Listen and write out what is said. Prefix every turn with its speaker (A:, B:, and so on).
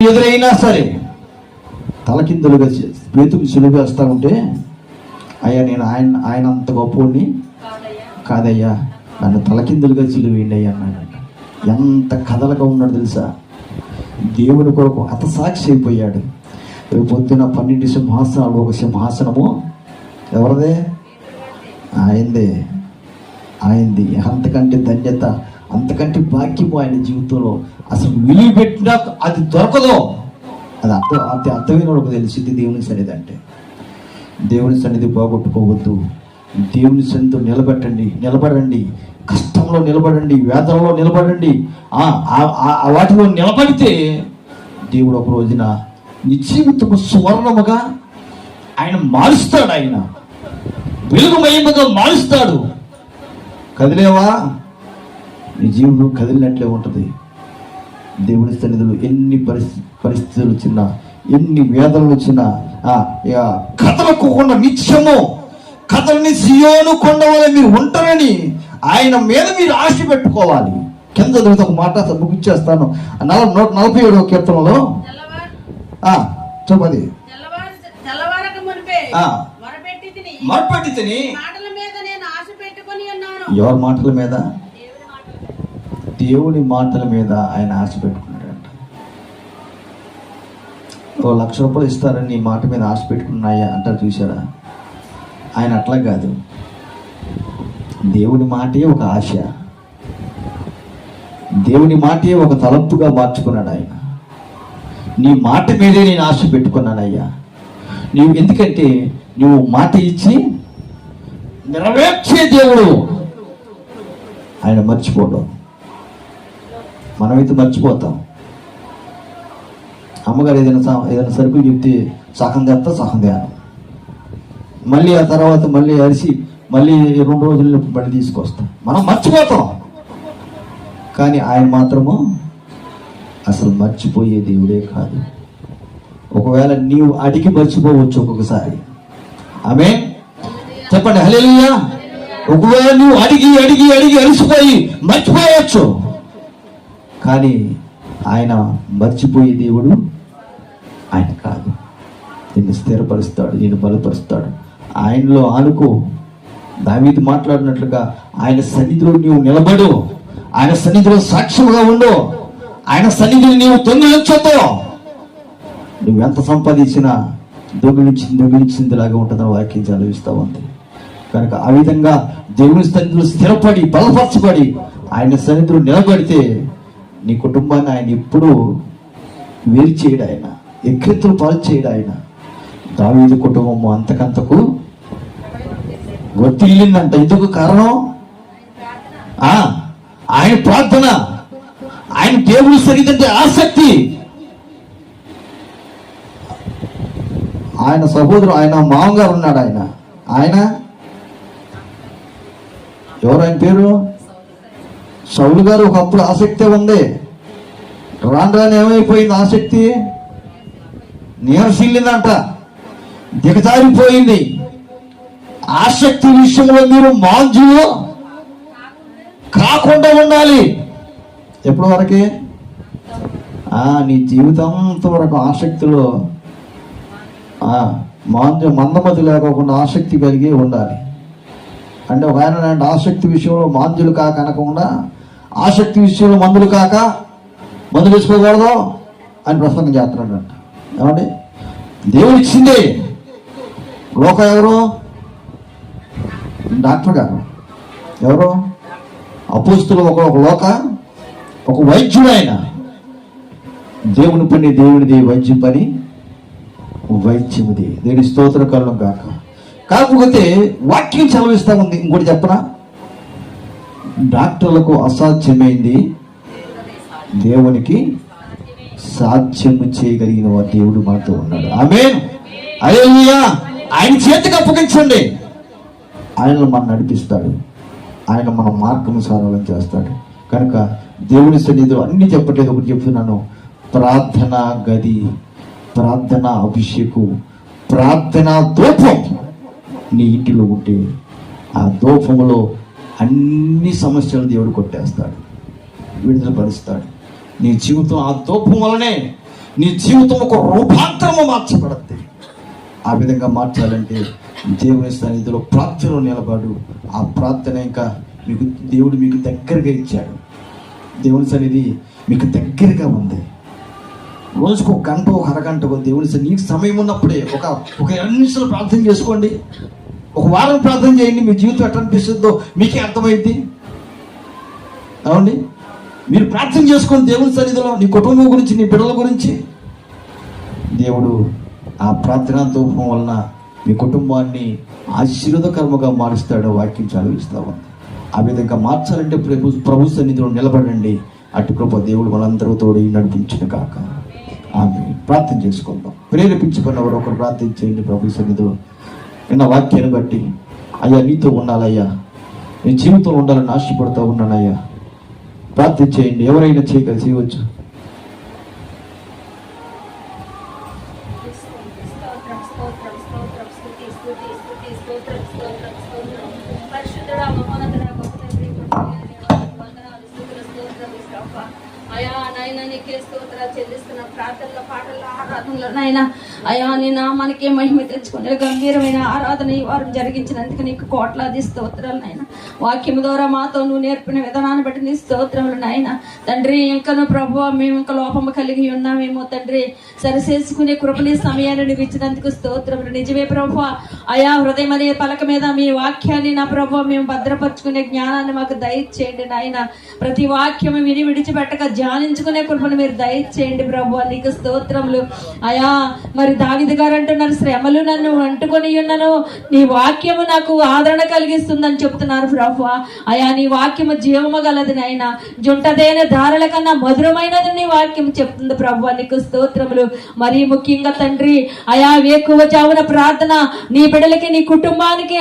A: ఎదురైనా సరే తలకిందులుగా పేతుకు సిలువ వేస్తూ ఉంటే, అయ్యా నేను ఆయన అంత గొప్పవాడిని కాదయ్యా, నన్ను తలకిందులుగా సిలువ వేయండి అయ్యా అన్నాడంట. ఎంత కథలుగా ఉన్నాడు తెలుసా? దేవుని కొరకు హతసాక్షి అయిపోయాడు. రేపు పొద్దున 12 సింహాసనాలు, ఒక సింహాసనము ఎవరిదే? ఆయనది. అంతకంటే ధన్యత, అంతకంటే భాగ్యము ఆయన జీవితంలో అసలు విలువ పెట్టినా అది దొరకదు. అది అర్థమైన వాళ్ళకి తెలిసింది దేవుని సన్నిధి అంటే. దేవుని సన్నిధి పోగొట్టుకోవద్దు. దేవుని సన్నిధితో నిలబడండి. కష్టంలో నిలబడండి, వేదనలో నిలబడండి. వాటిలో నిలబడితే దేవుడు ఒక రోజున నీ జీవితము సువర్ణముగా ఆయన మారుస్తాడు. ఆయన వెలుగుమయముగా మారుస్తాడు. కదిలేవా? నీ జీవితం కదిలినట్లే ఉంటుంది. దేవుని సన్నిధిలో ఎన్ని పరిస్థితులు వచ్చినా, ఎన్ని వేదనలు వచ్చినా కదలకోకుండా నిత్యము కథల్ని సియోను కొండ వల్ల మీరు ఉంటారని ఆయన మీద మీరు ఆశ పెట్టుకోవాలి. కింద చదివితే ఒక మాట ముగిచ్చేస్తాను. 147వ కీర్తనలో చెప్పది, మొరపెట్టి తిని ఎవరి మాటల మీద? దేవుని మాటల మీద ఆయన ఆశ పెట్టుకున్నాడంట. ₹1,00,000 ఇస్తారని నీ మాట మీద ఆశ పెట్టుకున్నాయా అంటారు, చూసారా? ఆయన అట్లా కాదు. దేవుని మాటే ఒక ఆశ, దేవుని మాటే ఒక తలంపుగా మార్చుకున్నాడు ఆయన. నీ మాట మీదే నేను ఆశ పెట్టుకున్నానయ్యా. నీవు ఎందుకంటే నువ్వు మాట ఇచ్చి నెరవేర్చే దేవుడు. ఆయన మర్చిపోవడం, మనమైతే మర్చిపోతాం. అమ్మగారు ఏదైనా సరుకులు చెప్తే సగం తెస్తా, సగం తేను. మళ్ళీ ఆ తర్వాత మళ్ళీ అరిసి మళ్ళీ 2 రోజుల్లో మళ్ళీ తీసుకొస్తాం. మనం మర్చిపోతాం. కానీ ఆయన మాత్రము అసలు మర్చిపోయే దేవుడే కాదు. ఒకవేళ నీవు అడిగి మర్చిపోవచ్చు ఒక్కొక్కసారి. ఆమేన్ చెప్పండి, హల్లెలూయా. ఒకవేళ నువ్వు అడిగి అలసిపోయి మర్చిపోవచ్చు. కానీ ఆయన మర్చిపోయే దేవుడు ఆయన కాదు. నిన్ను స్థిరపరుస్తాడు, నిన్ను బలపరుస్తాడు. ఆయనలో ఆనుకో. దావీదు మాట్లాడినట్లుగా ఆయన సన్నిధిలో నీవు నిలబడు, ఆయన సన్నిధిలో సాక్ష్యముగా ఉండు, ఆయన సన్నిధిని నీవు దొంగిలించొద్దు. నువ్వెంత సంపాదించినా దొంగిలించిందిలాగా ఉంటుందని వాక్యం చదివిస్తూ ఉంది. కనుక ఆ విధంగా దేవుని సన్నిధిలో స్థిరపడి బలపరచబడి ఆయన సన్నిధిలో నిలబడితే నీ కుటుంబాన్ని ఆయన ఎప్పుడూ వేరు చేయడు, ఆయన ఎక్కెత్తులు పాలు చేయడు. ఆయన దావీదు కుటుంబము అంతకంతకు వర్తిల్లిందంట. ఎందుకు కారణం? ఆయన ప్రార్థన, ఆయన దేవుని సన్నిధి ఆసక్తి. ఆయన సహోదరు, ఆయన మామగారు ఉన్నాడు. ఆయన ఎవరు? ఆయన పేరు సౌలు గారు. ఒకప్పుడు ఆసక్తి ఉంది, రాను ఏమైపోయింది? ఆసక్తి నీరసిల్లిందంట, దిగజారిపోయింది. ఆసక్తి విషయంలో మీరు మాంజులు కాకుండా ఉండాలి. ఎప్పటి వరకే? నీ జీవితంతో వరకు ఆసక్తిలో మందమతి లేకోకుండా ఆసక్తి కలిగి ఉండాలి. అంటే ఒక ఆయన ఆసక్తి విషయంలో మాంజులు కాక అనకుండా, ఆసక్తి విషయంలో మందులు వేసుకోకూడదు అని ప్రసంగం చేస్తున్నాడంట. ఏమండి? దేవుడు ఇచ్చింది. లోక ఎవరు? డాక్టర్ గారు. ఎవరు? అపోస్తులు. ఒక లోక, ఒక వైద్యుడు. ఆయన దేవుని పని దేవునిది, వైద్యం పని వైద్యముది. దేవుని స్తోత్ర కలం కాక. కాకపోతే వాక్యం చదివిస్తా ఉంది. ఇంకోటి చెప్పనా? డాక్టర్లకు అసాధ్యమైంది దేవునికి సాధ్యము చేయగలిగిన దేవుడు మనతో ఉన్నాడు. ఆమేన్, హల్లెలూయా. ఆయన చేతికి అప్పగించండి. ఆయన మనం నడిపిస్తాడు, ఆయన మన మార్గం సరళం చేస్తాడు. కనుక దేవుని సన్నిధిలో అన్ని చెప్పట్లేదు, ఒకటి చెప్తున్నాను. ప్రార్థనా గది, ప్రార్థనా అభిషేకం, ప్రార్థనా ధూపం నీ ఇంటిలో ఉంటే ఆ ధూపంలో అన్ని సమస్యలు దేవుడు కొట్టేస్తాడు, విడుదల పరుస్తాడు. నీ జీవితం ఆ ధూపం వలనే నీ జీవితం ఒక రూపాంతరము మార్చబడుతుంది. ఆ విధంగా మార్చాలంటే దేవుని సన్నిధిలో ప్రార్థనలో నిలబడు. ఆ ప్రార్థన ఇంకా దేవుడు మీకు దగ్గరగా ఇచ్చాడు. దేవుని సన్నిధి మీకు దగ్గరగా ఉంది. రోజుకు ఒక గంట, ఒక అరగంట దేవుని నీకు సమయం ఉన్నప్పుడే ఒక 2 నిమిషాలు ప్రార్థన చేసుకోండి. ఒక వారం ప్రార్థన చేయండి. మీ జీవితం ఎట్లా అనిపిస్తుందో మీకే అర్థమైంది. అవునండి, మీరు ప్రార్థన చేసుకోండి దేవుని సన్నిధిలో, నీ కుటుంబం గురించి, నీ బిడ్డల గురించి. దేవుడు ఆ ప్రార్థనా ధూపం వలన మీ కుటుంబాన్ని ఆశీర్వాదకరముగా మారుస్తాడు. వాక్యం చదివిస్తా ఉంది. ఆ విధంగా మార్చాలంటే ప్రభు సన్నిధిలో నిలబడండి. అటు కృప దేవుడు మనందరూ తోడి నడిపించును కాక. ఆమె ప్రార్థన చేసుకుందాం. ప్రేరేపించుకున్న వారు ఒకరు ప్రార్థించేయండి. ప్రభు సన్నిధిలో నిన్న వాక్యాన్ని బట్టి, అయ్యా నీతో ఉండాలయ్యా, నీ జీవితంలో ఉండాలని ఆశపడుతూ ఉన్నానయ్యా. ప్రార్థన చేయండి. ఎవరైనా చేయవచ్చు.
B: అయా నాయన నీకే స్తోత్రాలు చెల్లిస్తున్న ప్రార్థనలో, పాటల్లో, ఆరాధనలో నాయన అయా నీ నామానికే మహిమ తెచ్చుకునే గంభీరమైన ఆరాధన ఈ వారం జరిగించినందుకు నీకు కోట్లాది స్తోత్రాలు నాయన. వాక్యం ద్వారా మాతో నువ్వు నేర్పిన విధానాన్ని బట్టి నీ స్తోత్రములు నాయన. తండ్రి ఇంకను ప్రభువా మేము ఇంకా లోపము కలిగి ఉన్నామేమో తండ్రి, సరిచేసుకునే కృపని సమయాన్ని నువ్వు ఇచ్చినందుకు స్తోత్రములు. నిజమే ప్రభువా, అయా హృదయం అనే పలక మీద మీ వాక్యాన్ని నా ప్రభువా మేము భద్రపరుచుకునే జ్ఞానాన్ని మాకు దయచేయండి నాయన. ప్రతి వాక్యము విని విడిచిపెట్టక ధ్యానించుకునే కృపను మీరు దయచేయండి ప్రభువా, నీకు స్తోత్రములు. అయా మరి దావీదు గారు అంటున్నారు, శ్రమలు నన్ను అంటుకొని ఉన్నను, నీ వాక్యము నాకు ఆదరణ కలిగిస్తుందని చెప్తున్నారు ప్రభువా. అయా నీ వాక్యము జీవము గలది నాయన, జుంటదైన ధారల కన్నా మధురమైనది నీ వాక్యం చెప్తుంది ప్రభువా, నీకు స్తోత్రములు. మరీ ముఖ్యంగా తండ్రి అయా వేకువ జామున ప్రార్థన నీ బిడ్డలకి, నీ కుటుంబానికి